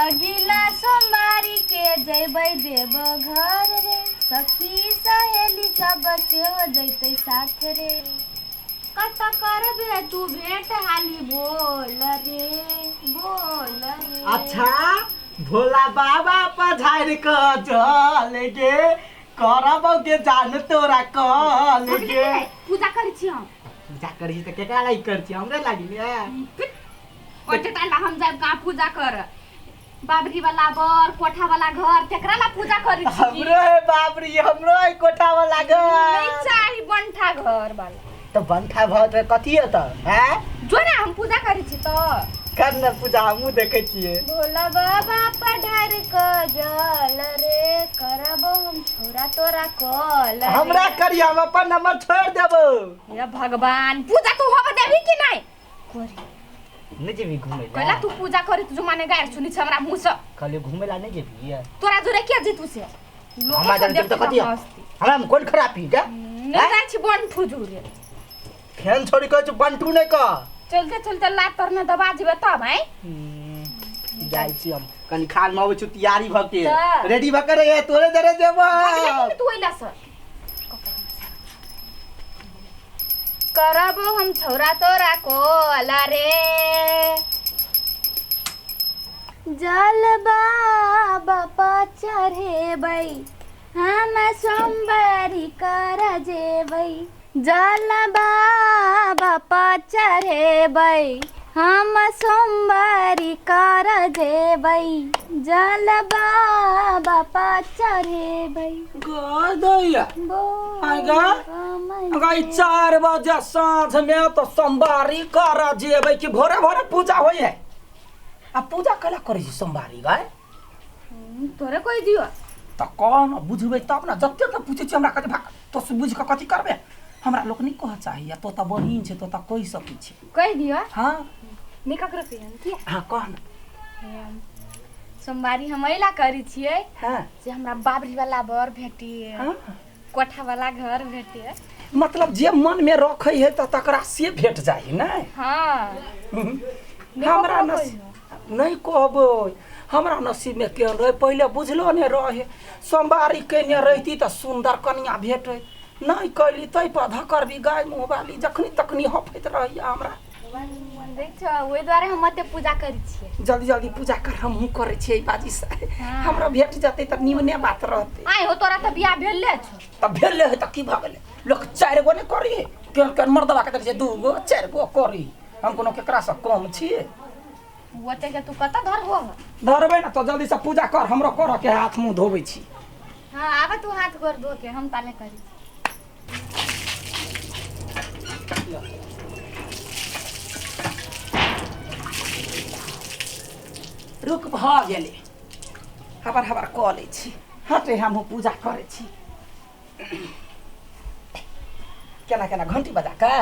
अगिला सोमवारी के जैबै देव घर रे, सखी सहेली सब से हो जैते साथ रे। कत करबे तू भेंट हाली बोल रे, बोल रे। अच्छा भोला बाबा पधार क चल गे, करब के जान तोरा कल गे। पूजा करै छी हम। पूजा करी त केकरा लागि कर छी? हमरे लागि ने। ओते टाइम हम जाब का पूजा कर? बाबरी वाला बर, कोठा वाला घर, तेकरा ला पूजा करै छी। हमरो है बाबरी, हमरो है कोठा वाला घर। नहीं चाही बंठा घर वाला। तो बंठा भर कथी है त? हैं? जो ना हम पूजा करै छी त कर न पूजा, हमहू देखे छिए। भोला बाबा पधार क जल रे, करब हम छोरा तोरा कल। हमरा करी, हम अपन नंबर छोड़ देबो। हे भगवान, पूजा तू होब देबी कि नहीं? करी नहीं जेबी घूमे ला। कहला तू पूजा करी तू माने गाय सुनी छ हमरा मुंह से। कहले घूमे ला नहीं जेबी? तोरा जोरे के जीतू से? हमरा जब त कथी? हमरा में कोन खराबी के? नहीं जाय छी बन फुजूरे। फेन छोड़ी कहै छ बंटू नहीं क। चलते चलते लात पर में दबा जेबे तब है। जाई छी हम कनी खान में आबै छु तैयारी भ के। त। रेडी भ के रे, तोरे जरे जेबो। तू ओइला सर करब हम छोरा तोरा कोला रे, जल बाबा चढ़ेबै हम सोमवारी कर जेबै, जल बाबा चढ़ेबै हम सोमवारी कर जेबै, जल बाबा चढ़ेबै। गदैया आगा अगा 4 बजे साँझ में तो सोमवारी कर जेबै कि भोरे भोरे पूजा होय है? आ पूजा कला करै छी सोमवारी गाय? तोरे कोई दियो त कौन बुझबै तब ना। जत्ते त पूछे छी हमरा कथि भाग तो बुझ के कथि करबे? हमरा लोक नहीं कह चाहिए। तो त बहिन छे, तो त कहि सकै छी। कह दियो। हां निकक रखे हम की? हां कौन? सोमवारी हम अइला करी छियै। हां जे हमरा बाबरी वाला बर भेटिए, हां कोठा वाला घर भेटिए। मतलब जे मन में रखै है त तकरा से भेट जाइ नै? हां हमरा नहीं कहबै। हमरा नसीब में केहन रहे पहले बुझलो ने रहे। सोमवारी केने रहती त सुंदर कन्या भेटै। नहीं कैली तै पर धकर भी गाय मुँह वाली जखनी तखनी हफैत रही हमरा। देख छ ओइ द्वारे हम मते पूजा करी छियै। जल्दी जल्दी पूजा कर, हमहू करे छियै बाजी से। हमरा भेट जतै त निमने बात रहतै। आइ हो तोरा त बियाह भेले छ। त भेले है त की भ गेलै? लोक 4 गो ने करी है। केहन मर्दवा के देख छै 2 गो 4 गो करी। हम कोनो केकरा से कम छियै? ओते के तू कत धर हो? धरबै ना त जल्दी से पूजा कर, हमरो कर के हाथ मुंह धोबै छी। हां आबे तू हाथ गोर धो के, हम ताले करी। रुक भ गेले। हबर हबर क लै छी। हटे हमहू पूजा करे छी। केना केना घंटी बजा के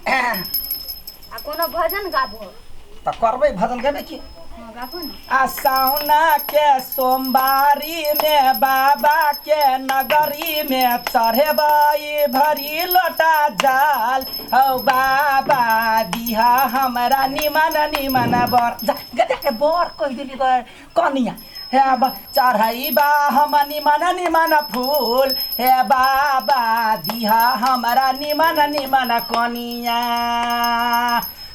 आ कोनो भजन गाबो त करबै भजन गाबे की? हां गाबो न। आ साउना के सोमवारी में बाबा के नगरी में चढ़ेबै भरी लोटा जाल। हौ बाबा दिहा हमरा निमन निमन बर। जा गदा के बर कह देली ग कनिया। हे बा चढ़ैबा हम निमन निमन फूल, हे बाबा दिहा हमरा निमन निमन कनिया।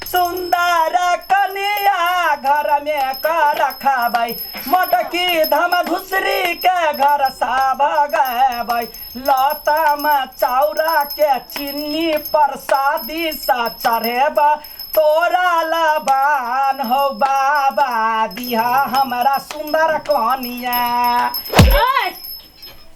सुंदर कनिया घर में कर रखबै, मटकी धम धुसरी के घर साब गबै। लतम चौरा के चिन्नी प्रसादी सा चढ़ेब तोरा लबान। हो बाबा दिहा हमरा सुंदर कनिया।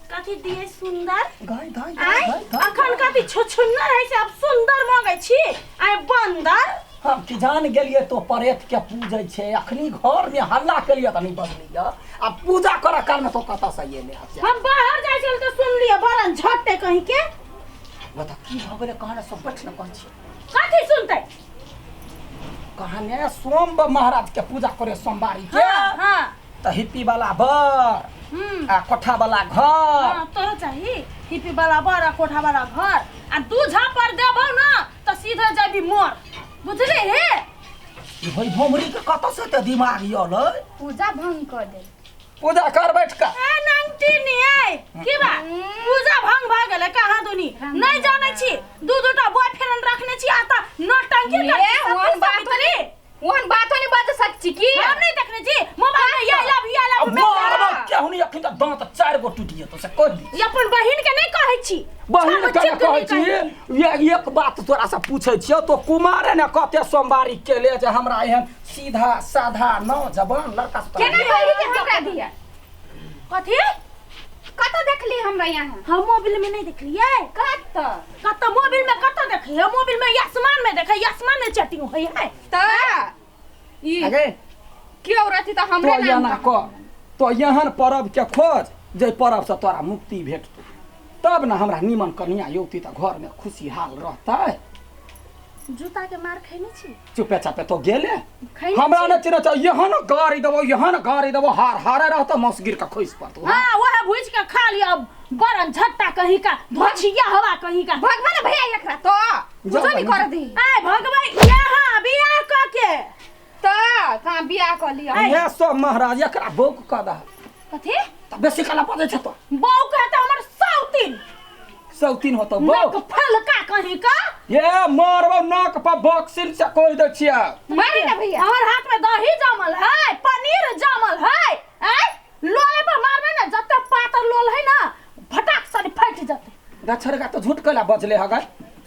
कथी दिए सुंदर? गाय गाय आय अखन कथी छोछुन्नर है से अब सुंदर मांगे छी? आय बंदर हम की जान गेलिए तो परेत के पूजै छे। अखनी घर में हल्ला केलिए त नहीं बदलिए। अब पूजा कर काल में तो कता से ये ले आ। हम बाहर जाय छल त सुन लिया बरन झटते कहीं के। बता की भ गेले? कहना सब बैठ न कह छी। कथी सुनते? कहने सोम महाराज के पूजा करे सोमवारी के। हां त हिप्पी वाला बर आ कोठा वाला घर। हां तोरा चाहिए हिप्पी वाला बर आ कोठा वाला घर। आ दू झापर देबो ना त सीधे जाबी मोर। बुझली हे? भाई भोमरी के कत से ते दिमाग यल पूजा भंग कर दे। पूजा कर बैठ का ए नंटी नहीं है की बा पूजा भंग भ गेले कहां दुनी नहीं जाने छी दू दूटा बॉयफ्रेंड रखने छी आता नौटंकी कर ओहन बात नहीं बात सच्ची की हम नहीं देखने छी मोबाइल में ये लव मारबा क्या हुनी अखन त दांत 4 गो टूटिए तो से कह दी ये अपन बहिन के नहीं कहै छी बहिन के कहै छी ये एक बात तोरा से पूछै छियो तो कुमार ने कते सोमवारी केले जे हमरा एहन सीधा साधा नौजवान लड़का से केना बहिन के हमरा दिया कथि कत देखली हमरा यहाँ हम मोबाइल में नहीं देखलिए कत मोबाइल में कत देखिए मोबाइल में आसमान में देखे आसमान में चैटिंग होई है त ई अगे के औरती त हमरा तो यहाँ क तो यहन पर्व के खोज जे पर्व से तोरा मुक्ति भेटतो तब ना हमरा निमन कन्या युवती त घर में खुशहाल रहतै जूता के मार खैने छी चुपे चापे तो गेले खैने हमरा न चिन्ह छ यहन गाड़ी देबो हार हारे रहत मसगिर का खोइस पड़तो हां वह भुज के खा लिया बरन झट्टा कहीं का धोछिया हवा कहीं का भगवान भैया एकरा तो कुछो नहीं कर दी ए भगवान यहाँ बियाह क के त कहां बियाह कर लिया ये सब महाराज एकरा बौक क दा कथि त बेसी कला पड़े छ तो बौ कहता हमर सौतीन सौतीन होतो नक बौक फलका कहीं का ये मारबो नाक पर बॉक्सिन से कोई दे छिया मारी ना भैया हमर हाथ में दही जमल है पनीर जमल है लोले पर मारबे ना जते पातर लोल है ना फटाक से फट जाते गछरगा तो झूठ कला बजले हगा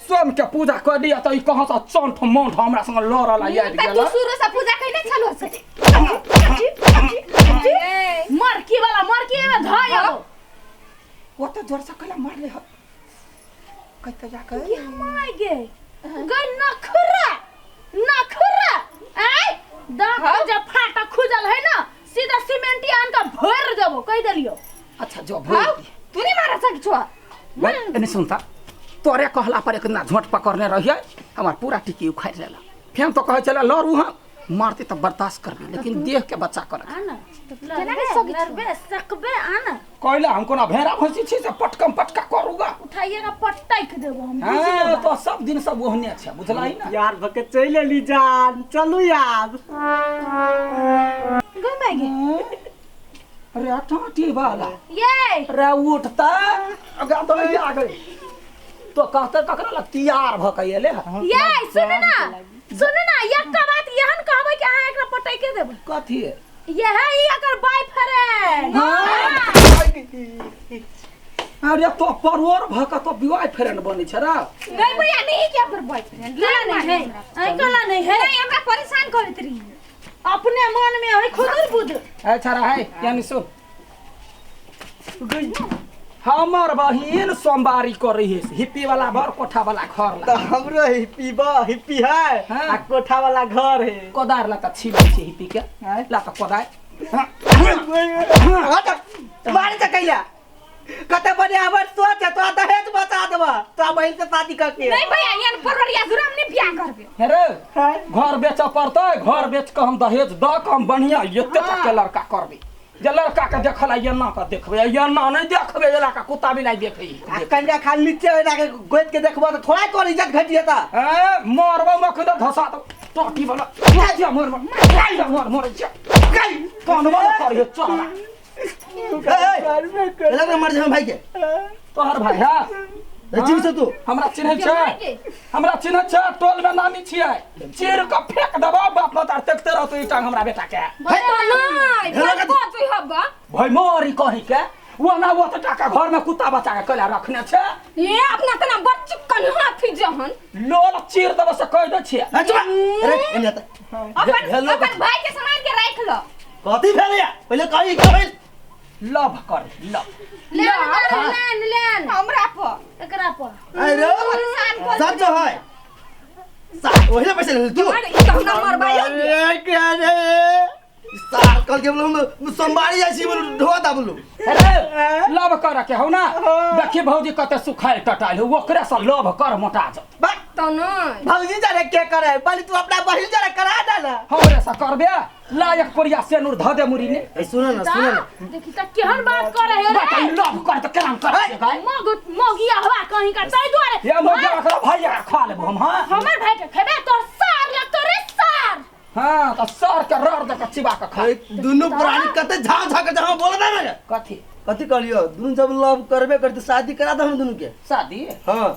सोम के पूजा कर दिया त ई कहां से चंठ मोंठ हमरा संग लड़ला याद तू गेला शुरू से पूजा कइले छलो से मरकी वाला मरकी में धाय वो तो जोर से कला मारले ह कते जा कर ये माय गे गई नखरा दांत जब फाटा खुजल है ना सीधा सीमेंटी आन का भर देबो कह देलियो अच्छा जो भर तू नहीं मारा सक छुआ नहीं सुनता तोरे कहला पर इतना झोंट पकड़ने रहिए हमार पूरा टिकी उखाड़ लेला फिर तो कहे चला लड़ू हां मारते तो बर्दाश्त कर लेकिन देख के बच्चा कर आना केना के सगी लड़बे सकबे आना कहला हमको ना भेड़ा भैंसी छी से पटकम पटका करूगा उठाइएगा पटक देबो हम हां तो सब दिन सब ओहने अच्छा बुझलाई ना यार भके चले ली जान चलू यार घुमेगे अरे टाटी वाला ये रे उठता अगा तो नहीं आ गई तो कहते ककरा लग तैयार भ के एले ये सुन ना एक का बात यहन कहबै कि अहाँ एकरा पटक के देबै कथी ये है ई अगर बॉयफ्रेंड अरे तो परवर भ के तो विवाह फ्रेंड बनी छ रा नहीं भैया नहीं क्या पर बॉयफ्रेंड कला नहीं है नहीं हमरा परेशान करत रही अपने मन में है खुद बुद अच्छा रहा है यानी सुन हमर बहिन सोमवारी कर रही है हिप्पी वाला घर कोठा वाला घर तो ला हमरो हिप्पी है हाँ। आ कोठा वाला घर है कोदार ला त छिबे छी हिप्पी के ला त कोदार मारे त कैला कते बने हमर सोच है तो दहेज बता देबा तो बहिन से शादी करके नहीं भैया यान परवरिया जुराम नहीं बियाह करबे हेरे घर बेच पड़ते घर बेच के हम दहेज द के हम बढ़िया एते तक के लड़का करबे जे लड़का के देखला एना का देखबे एना नहीं देखबे एला का कुत्ता भी नहीं देखई कन्या खाली नीचे होना के गोद के देखबो तो थोड़ा तो इज्जत घट जेता मारबो मखद धसा तो टोटी वाला मार मार गई कौन वाला कर चला लग मर जा भाई के तोहर भाई हां जीव से तू हमरा चिन्ह छै टोल में नामी छियै चीर के फेंक देबो बाप मतार देखते रहतो ई टांग हमरा बेटा के नहीं भगवा तू हब्बा भाई मोरी कहि के वो ना वो टाका घर में कुत्ता बच्चा के कला रखने छै ये अपना तना बच्चन हाथी जहन लोल चीर देबो से कह दे छियै अरे एने त अपन भाई के सामान के राख लो कथी भेलैया पहिले कहि के लव कर लव लेन हमरा पर एकरा पर अरे सच है ओहे पैसे ले तू अरे ई तो हमरा मरबाई अरे क्या रे सार कल के बोलो सोमवारी ऐसी बोलो ढोता बोलो अरे लव कर के हो ना देखी भौजी कते सुखाइल टटाइल हो ओकरे से लव कर मोटा जा बात तो नहीं भौजी जरे के करे बली तू अपना बहिन जरे करा डाला हमरे से करबे लायक पुरिया सेनुर ध दे मुरी ने ए सुनो ना देखी त केहन बात करे है बता रे लव कर त केना कर से गाय मोगिया हवा कहीं का तै दुआरे ये मोगिया कर भैया खा लेबो हम हां हमर भाई के खेबे तोर सार लग तो रे सार हां ना तो सर के रड़ दे के चिबा के खा दुनू प्राणी कते झा झा के जहां बोलबे ना कथी कथी कहलियो दुनू जब लव करबे करते शादी करा दे हम दुनू के शादी हां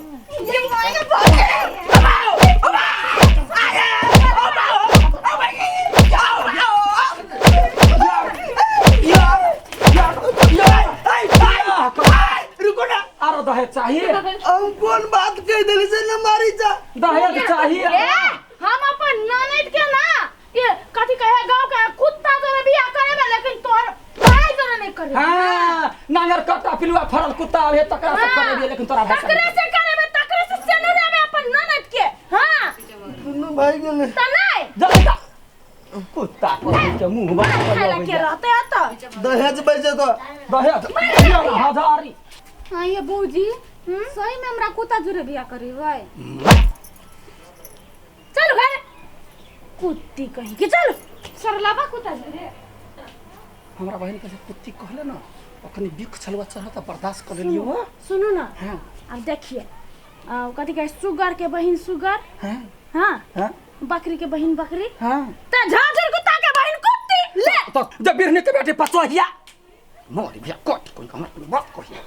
रुको ना आरो दहेज चाहिए हम कौन बात कह देली से न मारी जा दहेज चाहिए हम अपन ननद के ना ये कथी कहे गांव के कुत्ता तो बियाह करे में लेकिन तोर भाई जरा नहीं करे हां नांगर कटा पिलुआ फरल कुत्ता है तकरा से करे दिए लेकिन तोरा भाई तकरे से करे में तकरे से सेनुरा में अपन ननद के हां दुनू भाई गेले त नहीं जा कुत्ता को के मुंह बा खाला के रहते त दहेज बजे तो दहेज हजारी हाँ ये बहूजी सही में हमरा कुत्ता जुरे बिया करी भाई चल घर कुत्ती कहीं के चल सरलाबा कुत्ता जुरे हमरा बहन के कुत्ती कहले ना अखनी बिख छलवा चढ़ता बर्दाश्त कर लेलियो हो सुनो ना हां अब देखिए कथी कहे सुगर के बहिन सुगर हां हां हां बकरी के बहिन बकरी हां त झाझर कुत्ता के बहिन कुत्ती ले तो जब बिरने के बेटे पचोहिया मोरी भैया कोट कोई हमर बात कहिया